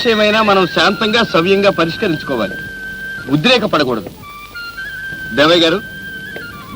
విషయమైనా మనం శాంతంగా సవ్యంగా పరిష్కరించుకోవాలి, ఉద్రేకపడకూడదు. దేవయ్య గారు,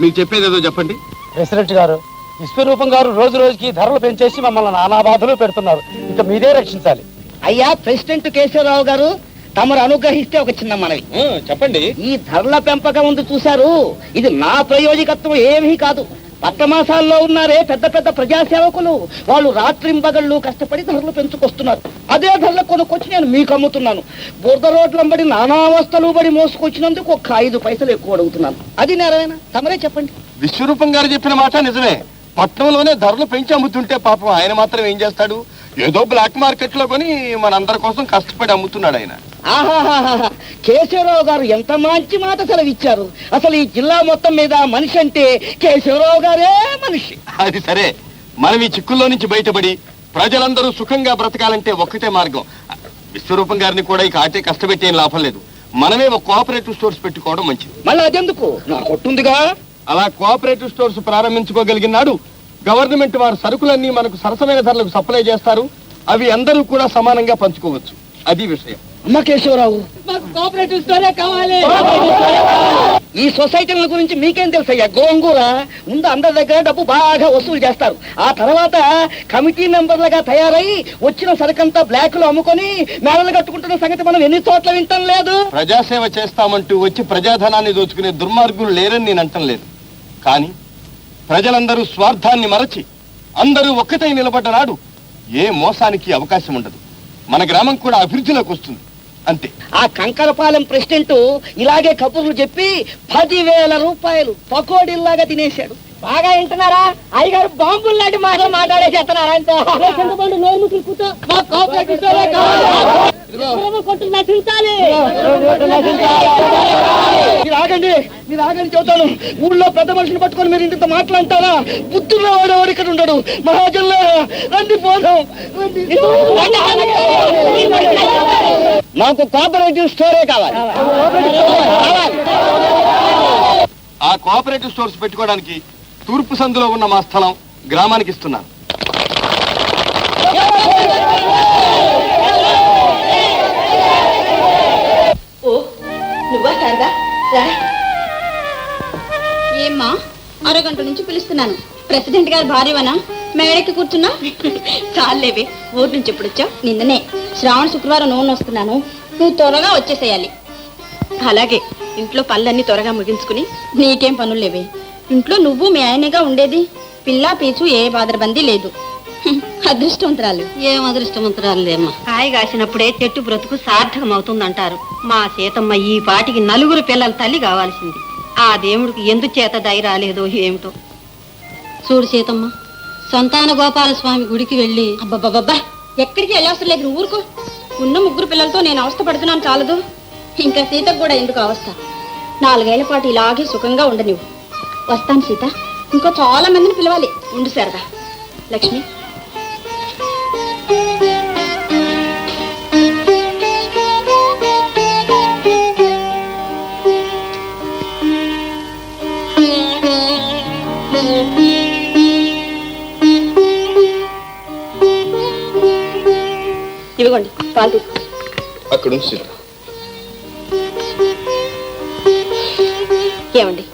మీకు చెప్పేదేదో చెప్పండి. ప్రెసిడెంట్ గారు, విశ్వరూపం గారు రోజు రోజుకి ధరలు పెంచేసి మమ్మల్ని నానా బాధలు పెడుతున్నారు. ఇక మీరే రక్షించాలి. అయ్యా ప్రెసిడెంట్ కేశవరావు గారు, తమరు అనుగ్రహిస్తే ఒక చిన్న మనవి. చెప్పండి. ఈ ధరల పెంపకం ఉంది చూశారు, ఇది నా ప్రయోజకత్వం ఏమీ కాదు. పట్టమాసాల్లో ఉన్నారే పెద్ద పెద్ద ప్రజాసేవకులు, వాళ్ళు రాత్రింబగళ్ళు కష్టపడి ధరలు పెంచుకొస్తున్నారు. అదే ధరలు కొనుక్కొచ్చి నేను మీకు అమ్ముతున్నాను. బురద రోడ్లంబడి నానావస్థలు బడి మోసుకొచ్చినందుకు ఒక 5 పైసలు ఎక్కువ అడుగుతున్నాను. అది నేరమేనా? తమరే చెప్పండి. విశ్వరూపం గారు చెప్పిన మాట నిజమే. పట్టణంలోనే ధరలు పెంచి అమ్ముతుంటే పాపం ఆయన మాత్రం ఏం చేస్తాడు? ఏదో బ్లాక్ మార్కెట్ లో కొని మనందరి కోసం కష్టపడి అమ్ముతున్నాడు ఆయన. ఆహాహాహా, కేశవరావు గారు ఎంత మంచి మాట సెలవిచ్చారు. అసలు ఈ జిల్లా మొత్తం మీద మనిషి అంటే కేశవరావు గారే మనిషి. అది సరే, మనం ఈ చిక్కుల్లో నుంచి బయటపడి ప్రజలందరూ సుఖంగా బ్రతకాలంటే ఒక్కటే మార్గం. విశ్వరూపం గారిని కూడా ఇక ఆటే కష్టపెట్టి ఏం లాభం లేదు. మనమే ఒక కోఆపరేటివ్ స్టోర్స్ పెట్టుకోవడం మంచిది. మళ్ళీ అదెందుకు? నా కొట్టుందిగా. అలా కోఆపరేటివ్ స్టోర్స్ ప్రారంభించుకోగలిగినాడు గవర్నమెంట్ వారు సరుకులన్నీ మనకు సరసమైన ధరలకు సప్లై చేస్తారు. అవి అందరూ కూడా సమానంగా పంచుకోవచ్చు. అది విషయం. అమ్మ కేశవరావు, మాకు కోఆపరేటివ్ స్టోరే కావాలి. ఈ సొసైటీల గురించి మీకేం తెలుసయ్యా? గోంగూర ముందు అందరి దగ్గర డబ్బు బాగా వసూలు చేస్తారు. ఆ తర్వాత కమిటీ మెంబర్లుగా తయారై వచ్చిన సరుకంతా బ్లాక్ లో అమ్ముకొని మేడలు కట్టుకుంటున్న సంగతి మనం ఎన్ని చోట్ల వింటం లేదు. ప్రజాసేవ చేస్తామంటూ వచ్చి ప్రజాధనాన్ని దోచుకునే దుర్మార్గులు లేరని నేను అంటం లేదు. కానీ ప్రజలందరూ స్వార్థాన్ని మరచి అందరూ ఒక్కటై నిలబడ్డ నాడు ఏ మోసానికి అవకాశం ఉండదు. మన గ్రామం కూడా అభివృద్ధిలోకి వస్తుంది. అంతే. ఆ కంకరపాలెం ప్రెసిడెంట్ ఇలాగే కబుర్లు చెప్పి 10,000 రూపాయలు పకోడీల్లాగా తినేశాడు. బాగా వింటున్నారా? అయ్యగారు బాంబులు లాంటి మాటలు మాట్లాడేసేస్తున్నారు. అంతే నోరు కూర్చో. మాకు కోఆపరేటివ్ స్టోరే కావాలి. కొట్టు నశించాలి. మీరు ఆగండి చెబుతాను. ఊళ్ళో పెద్ద మనిషిని పట్టుకొని మీరు ఇంత మాట్లాడతారా? బుద్ధుల్లో వాడేవాడు ఇక్కడ ఉండడు. మహాజన్లో రండి పోదాం. నాకు కోఆపరేటివ్ స్టోరే కావాలి. ఆ కోఆపరేటివ్ స్టోర్స్ పెట్టుకోవడానికి తూర్పు సందులో ఉన్న మా స్థలం గ్రామానికి ఇస్తున్నాను. నువ్వా శారదా? ఏమ్మా, అరగంట నుంచి పిలుస్తున్నాను. ప్రెసిడెంట్ గారి భార్యవనా? మేడెక్కి కూర్చున్నా? చాలేవే, ఊరి నుంచి ఎప్పుడు వచ్చావు? నిన్ననే. శ్రావణ శుక్రవారం నూనె వస్తున్నాను, నువ్వు త్వరగా వచ్చేసేయాలి. అలాగే, ఇంట్లో పనులన్నీ త్వరగా ముగించుకుని. నీకేం పనులు లేవే, ఇంట్లో నువ్వు మీ ఆయనగా ఉండేది. పిల్లా పీచు ఏ బాదరబందీ లేదు. అదృష్టవంతరాలు. ఏం అదృష్టవంతరాలు లేమ్మా. కాయ కాసినప్పుడే చెట్టు బ్రతుకు సార్థకం అవుతుందంటారు. మా సీతమ్మ ఈ పాటికి 4 పిల్లల తల్లి కావాల్సింది. ఆ దేవుడికి ఎందుచేత దయ రాలేదో ఏమిటో. చూడు సీతమ్మ, సంతాన గోపాల స్వామి గుడికి వెళ్ళి. అబ్బబ్బబ్బా, ఎక్కడికి వెళ్ళవసరం లేదు, నువ్వు ఊరుకో. ఉన్న 3 పిల్లలతో నేను అవస్థ పడుతున్నాను చాలదు, ఇంకా సీతకు కూడా ఎందుకు అవస్థ? 4 ఏళ్ల పాటు ఇలాగే సుఖంగా ఉండనివ్వు. వస్తాను సీత, ఇంకో చాలా మందిని పిలవాలి. ఉండు సరదా. లక్ష్మి, ఇవ్వండి పాలు తీసుకో. అక్కడ ఏమండి,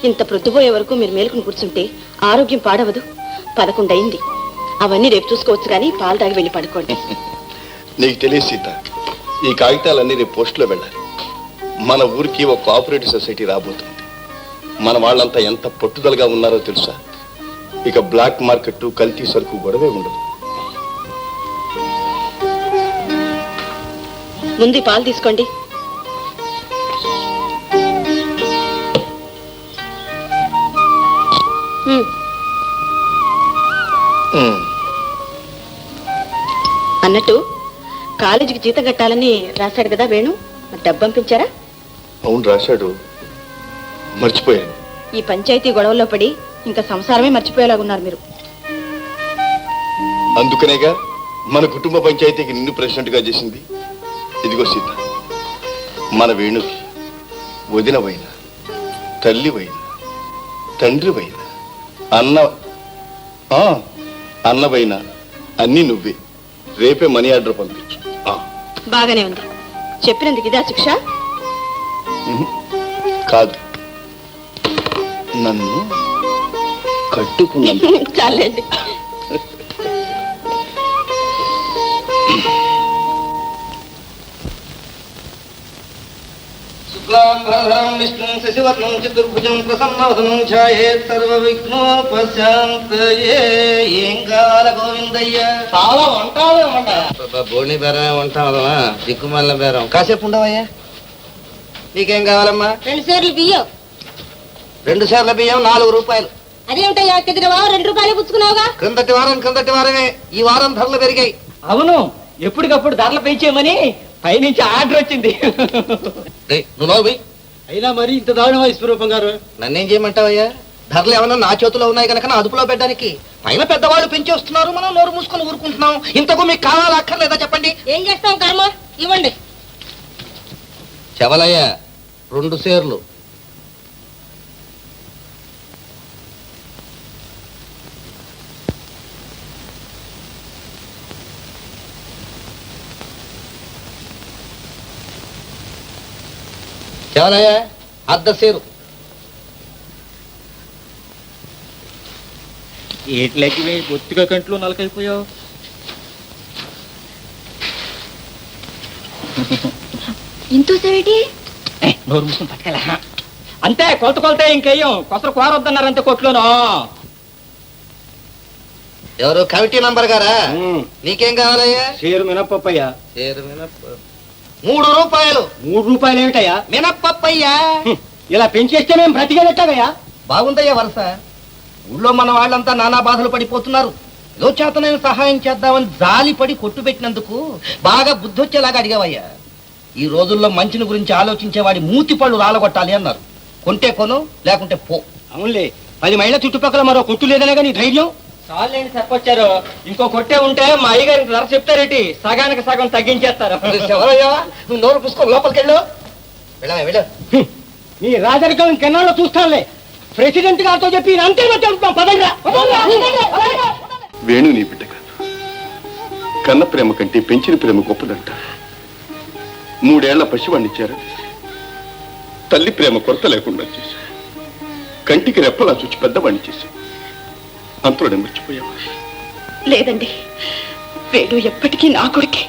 ఇంత ప్రొద్దుపోయే వరకు మీరు మేలుకుని కూర్చుంటే ఆరోగ్యం పాడవదు. 11 అయింది. అవన్నీ రేపు చూసుకోవచ్చు, కానీ పాలు తాగి వెళ్ళి పడుకోండి. నీకు తెలియదు సీత, ఈ కాగితాలన్నీ రేపు పోస్టులో వెళ్ళాలి. మన ఊరికి ఒక కోఆపరేటివ్ సొసైటీ రాబోతుంది. మన వాళ్ళంతా ఎంత పట్టుదలగా ఉన్నారో తెలుసా? ఇక బ్లాక్ మార్కెట్, కల్తీ సరుకు గొడవే ఉండదు. ముందు పాలు తీసుకోండి. అన్నట్టు కాలేజీకి జీతం కట్టాలని రాశాడు కదా వేణు, డబ్బు పంపించారా? అవును రాశాడు, మర్చిపోయాను. ఈ పంచాయతీ గొడవల్లో పడి ఇంకా సంసారమే మర్చిపోయేలాగున్నారు మీరు. అందుకనేగా మన కుటుంబ పంచాయతీకి నిన్ను ప్రెసిడెంట్ గా చేసింది. ఇదిగో సీత, మన వేణుకి వదినవైన, తల్లివైన, తండ్రివైన, అన్నవైన అన్ని నువ్వే. రేపే మనీ ఆర్డర్ పంపించు. బాగానే ఉంది. చెప్పినందుకు ఇదా శిక్ష? కాదు, నన్ను కట్టుకున్నాను. చాలండి. శుక్లాంబరధరం విష్ణుం శశివర్ణం చతుర్భుజం ప్రసన్నవదనం ఛాయేత్ సర్వవిఘ్నోపశాంతయే. ఏం కావాల గోవిందయ్య? చాలా వంటాలు బోణి బేరమే వంటామా, దిక్కుమల్ల బేరం. కాసేపు ఉండవయ్యా. నీకేం కావాలమ్మా? 2 సేర్లు బియ్యం. 2 సేర్ల బియ్యం 4 రూపాయలు. అదేమిటయ్యా, కిందటి వారం 2 రూపాయలు పుచ్చుకున్నావుగా? క్రిందటి వారమే. ఈ వారం ధరలు పెరిగాయి. అవును, ఎప్పటికప్పుడు ధరలు పెంచేయమని పైనుంచి ఆర్డర్ వచ్చింది. నువ్వు అయినా మరి ఇంత దారుణమా విశ్వరూపం గారు? నన్నేం చేయమంటావయ్యా? ధరలు ఏమన్నా నా చేతిలో ఉన్నాయి కనుక నా అదుపులో పెట్టడానికి. పైన పెద్దవాళ్ళు పెంచి వస్తున్నారు, మనం నోరు మూసుకొని ఊరుకుంటున్నాం. ఇంతకు మీకు కావాలా అక్కర్లేదా చెప్పండి? ఏం చేస్తాం కర్మ, ఇవ్వండి. చెవలయ్య 2 సేర్లు. చెవలయ్య 1/2 సేరు. ఏట్లకి బొత్తిగా కంట్లో నలకైపోయావు. ఇంతసేటి నోరు మూసుకుని పట్టుకెళ్ళ. అంతే, కొలతే ఇంకేయం కొసరు కోరొద్దన్నారు అంతే కొట్లోనూ. ఎవరు కమిటీ నంబర్ గారా? నీకేం కావాలయ్యా? షేరు మినప్పయ్యా. సేరు మినప్ప 3 రూపాయలు. 3 రూపాయలు ఏమిటయ్యా? మినప్పయ్యా. ఇలా పెంచేస్తే మేము బ్రతికేదట్టగయ్యా. బాగుందయ్యా వరుస. ఊళ్ళో మన వాళ్ళంతా నానా బాధలు పడిపోతున్నారు. ఏదో చేతనైనా సహాయం చేద్దామని జాలిపడి కొట్టు పెట్టినందుకు బాగా బుద్ధి వచ్చేలాగా అడిగావయ్యా. ఈ రోజుల్లో మంచిని గురించి ఆలోచించేవాడి మూతి పళ్ళు రాలగొట్టాలి అన్నారు. కొంటే కొను, లేకుంటే పో. అవునులే, 10 మైళ్ళ చుట్టుపక్కల మరో కొట్టు లేదనే కానీ ధైర్యం. చాలేండి చెప్పొచ్చారు. ఇంకో కొట్టే ఉంటే మా అయ్యగారికి ధర చెప్తారేటి, సగానికి సగం తగ్గించేస్తారు. ఎవరయ్యా? నువ్వు నోరు పుసుకో, లోపలికి వెళ్ళు. వెళ్ళ. నీ రాజరికం ఇంకెన్నాళ్ళు చూస్తానులే. ప్రెసిడెంట్ గారితో చెప్పి అంతే చెప్తాం. పదంగా. వేణు నీ బిడ్డ కాదు. కన్న ప్రేమ కంటే పెంచిన ప్రేమ గొప్పదంట. 3 ఏళ్ల పసివాణ్ణి చేరదీసి తల్లి ప్రేమ కొరత లేకుండా చేశావు. కంటికి రెప్పలా చూచి పెద్దవాణ్ణి చేశావు. అంతలోనే మర్చిపోయావా? లేదండి, వేణు ఎప్పటికీ నా కొడుకే.